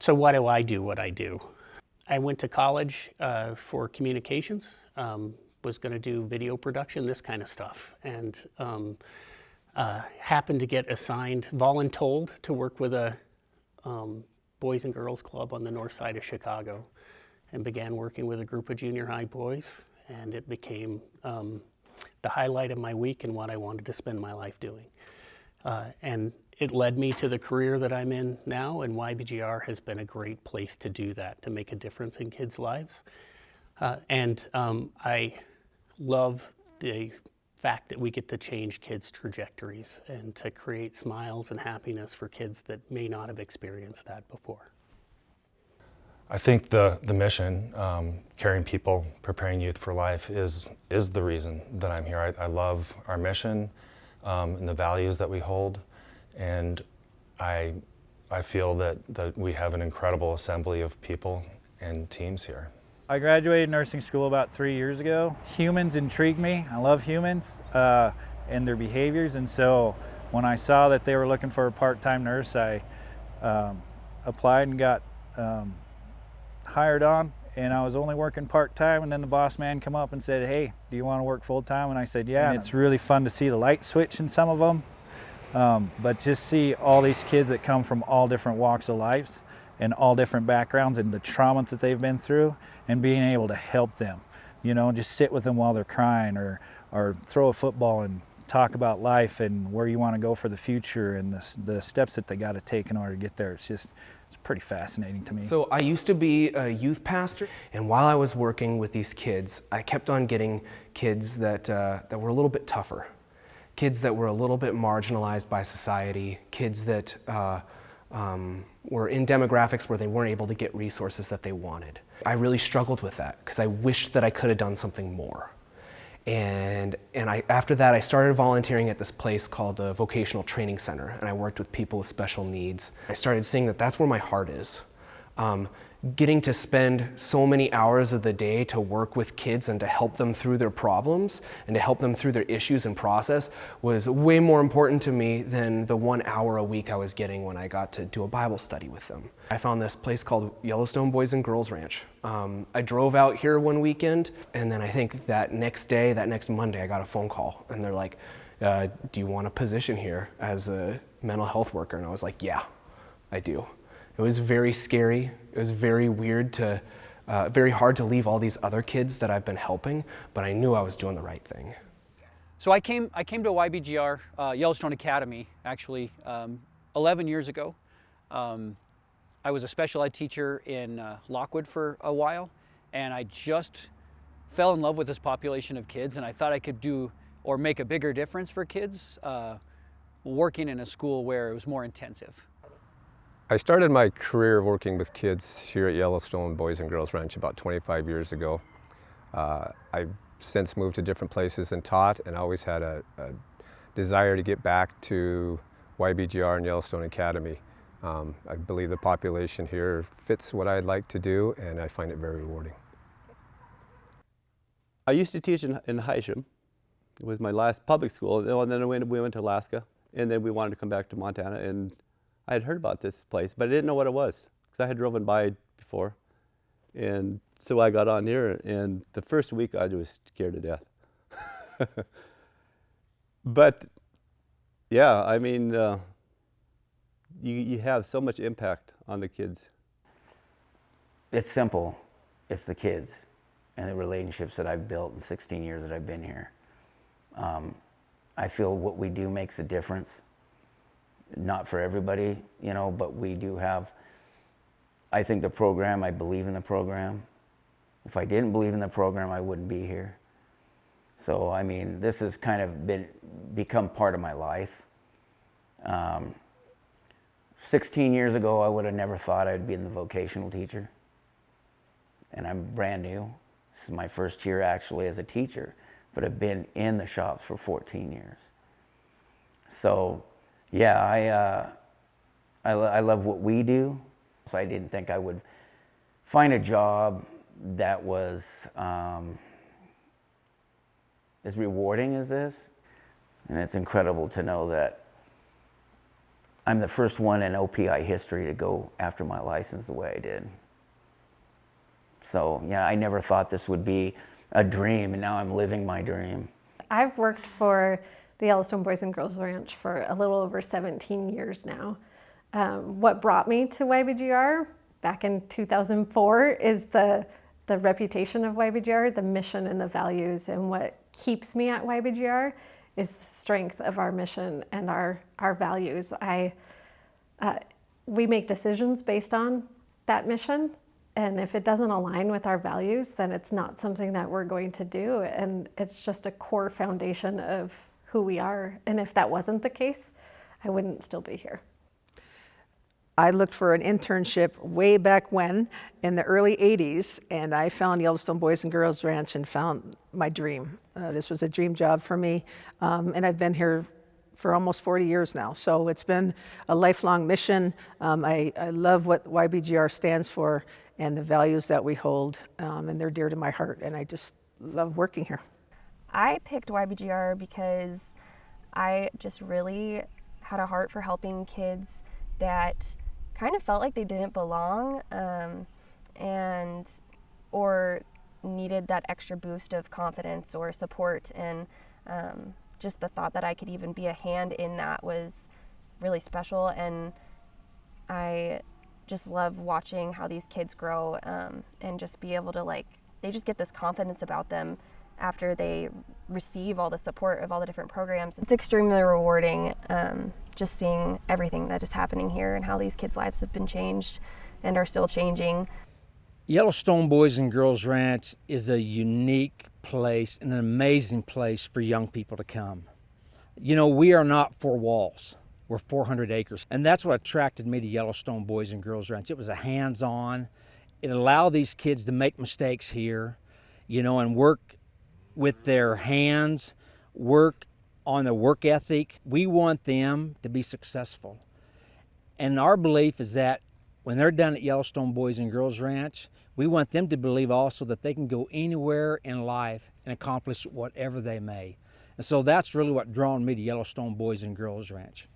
So why do I do what I do? I went to college for communications, was going to do video production, this kind of stuff, and happened to get assigned, voluntold, to work with a Boys and Girls Club on the north side of Chicago, and began working with a group of junior high boys, and it became the highlight of my week and what I wanted to spend my life doing. And it led me to the career that I'm in now, and YBGR has been a great place to do that, to make a difference in kids' lives. I love the fact that we get to change kids' trajectories and to create smiles and happiness for kids that may not have experienced that before. I think the mission, caring people, preparing youth for life, is the reason that I'm here. I love our mission and the values that we hold, and I feel that we have an incredible assembly of people and teams here. I graduated nursing school about 3 years ago. Humans intrigue me. I love humans and their behaviors, and so when I saw that they were looking for a part-time nurse, I applied and got hired on, and I was only working part-time, and then the boss man come up and said, "Hey, do you want to work full-time?" And I said, "Yeah." And it's really fun to see the light switch in some of them, but just see all these kids that come from all different walks of life and all different backgrounds and the trauma that they've been through, and being able to help them, you know, just sit with them while they're crying, or throw a football and talk about life and where you want to go for the future and the steps that they got to take in order to get there. It's pretty fascinating to me. So I used to be a youth pastor, and while I was working with these kids, I kept on getting kids that were a little bit tougher, kids that were a little bit marginalized by society, kids that were in demographics where they weren't able to get resources that they wanted. I really struggled with that because I wished that I could have done something more. And after that, I started volunteering at this place called a Vocational Training Center, and I worked with people with special needs. I started seeing that that's where my heart is. Getting to spend so many hours of the day to work with kids and to help them through their problems and to help them through their issues and process was way more important to me than the 1 hour a week I was getting when I got to do a Bible study with them. I found this place called Yellowstone Boys and Girls Ranch. I drove out here one weekend, and then I think that next Monday, I got a phone call, and they're like, "Do you want a position here as a mental health worker?" And I was like, "Yeah, I do." It was very scary. It was very weird very hard to leave all these other kids that I've been helping, but I knew I was doing the right thing. So I came to YBGR, Yellowstone Academy, actually, 11 years ago. I was a special ed teacher in Lockwood for a while, and I just fell in love with this population of kids, and I thought I could do or make a bigger difference for kids working in a school where it was more intensive. I started my career working with kids here at Yellowstone Boys and Girls Ranch about 25 years ago. I've since moved to different places and taught, and always had a desire to get back to YBGR and Yellowstone Academy. I believe the population here fits what I'd like to do, and I find it very rewarding. I used to teach in Hysham. It was my last public school, and then we went to Alaska, and then we wanted to come back to Montana, and I had heard about this place, but I didn't know what it was because I had driven by before. And so I got on here, and the first week I was scared to death. But yeah, I mean, you have so much impact on the kids. It's simple. It's the kids and the relationships that I've built in 16 years that I've been here. I feel what we do makes a difference. Not for everybody, you know, but we do have, I think the program, I believe in the program. If I didn't believe in the program, I wouldn't be here. So, I mean, this has kind of become part of my life. 16 years ago, I would have never thought I'd be the vocational teacher. And I'm brand new. This is my first year actually as a teacher, but I've been in the shops for 14 years. So, yeah, I love what we do. So I didn't think I would find a job that was as rewarding as this. And it's incredible to know that I'm the first one in OPI history to go after my license the way I did. So yeah, I never thought this would be a dream, and now I'm living my dream. I've worked for the Yellowstone Boys and Girls Ranch for a little over 17 years now. What brought me to YBGR back in 2004 is the reputation of YBGR, the mission and the values, and what keeps me at YBGR is the strength of our mission and our values. We make decisions based on that mission, and if it doesn't align with our values, then it's not something that we're going to do, and it's just a core foundation of who we are. And if that wasn't the case, I wouldn't still be here. I looked for an internship way back when, in the early 80s, and I found Yellowstone Boys and Girls Ranch and found my dream. This was a dream job for me, and I've been here for almost 40 years now. So it's been a lifelong mission. I love what YBGR stands for and the values that we hold, and they're dear to my heart, and I just love working here. I picked YBGR because I just really had a heart for helping kids that kind of felt like they didn't belong or needed that extra boost of confidence or support, and just the thought that I could even be a hand in that was really special. And I just love watching how these kids grow and just be able to, they just get this confidence about them after they receive all the support of all the different programs. It's extremely rewarding just seeing everything that is happening here and how these kids' lives have been changed and are still changing. Yellowstone Boys and Girls Ranch is a unique place and an amazing place for young people to come. You know, we are not 4 walls. We're 400 acres. And that's what attracted me to Yellowstone Boys and Girls Ranch. It was a hands-on. It allowed these kids to make mistakes here, you know, and work with their hands, work on their work ethic. We want them to be successful. And our belief is that when they're done at Yellowstone Boys and Girls Ranch, we want them to believe also that they can go anywhere in life and accomplish whatever they may. And so that's really what drawn me to Yellowstone Boys and Girls Ranch.